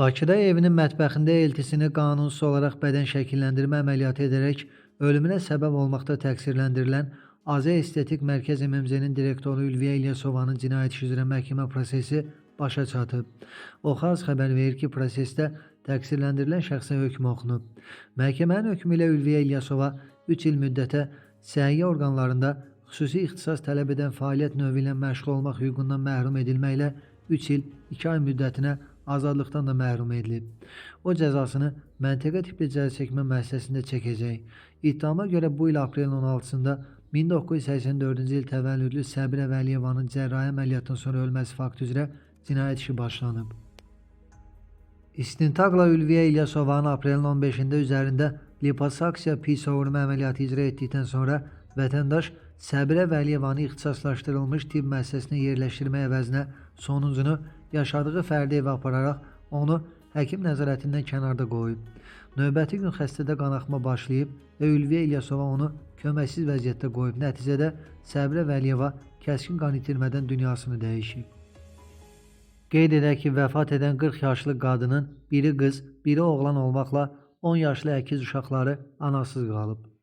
Bakıda evinin mətbəxində eltisini qanunsuz olaraq bədən şəkilləndirmə əməliyyatı edərək ölümünə səbəb olmaqda təqsirləndirilən AZ Estetik Mərkəz MMZ-nin direktoru Ülviyə İlyasovanın cinayət işi üzrə məhkəmə prosesi başa çatıb. Oxaz xəbər verir ki, prosesdə təqsirləndirilən şəxsə hökm oxunub. Məhkəmənin hökmü ilə Ülviyə İlyasova 3 il müddətə səhiyyə orqanlarında xüsusi ixtisas tələb edən fəaliyyət növü ilə məşğul olmaq hüququndan məhrum edilməklə 3 il 2 ay müddətinə azadlıqdan da məhrum edilib. O cəzasını məntəqə tipli cəzaçəkmə müəssisəsində çəkəcək. İttihama görə bu il aprelin 16-sında 1984-cü il təvəllüdlü Səbirə Vəliyevanın cərrahi əməliyyatdan sonra ölməsi faktı üzrə cinayət işi başlanıb. İstintaqla Ülviyə İlyasovanın aprelin 15-də üzərində liposaksiya pi sovurma əməliyyatı icra etdikdən sonra vətəndaş Səbirə Vəliyevanı ixtisaslaşdırılmış tibb müəssisəsinə yerləşdirmək əvəzinə sonuncunu yaşadığı fərdi evə apararaq onu həkim nəzarətindən kənarda qoyub. Növbəti gün xəstədə qanaxma başlayıb və Ülviyə İlyasova onu köməksiz vəziyyətdə qoyub. Nəticədə Səbirə Vəliyeva kəskin qan itirmədən dünyasını dəyişib. Qeyd edək ki, vəfat edən 40 yaşlı qadının biri qız, biri oğlan olmaqla 10 yaşlı əkiz uşaqları anasız qalıb.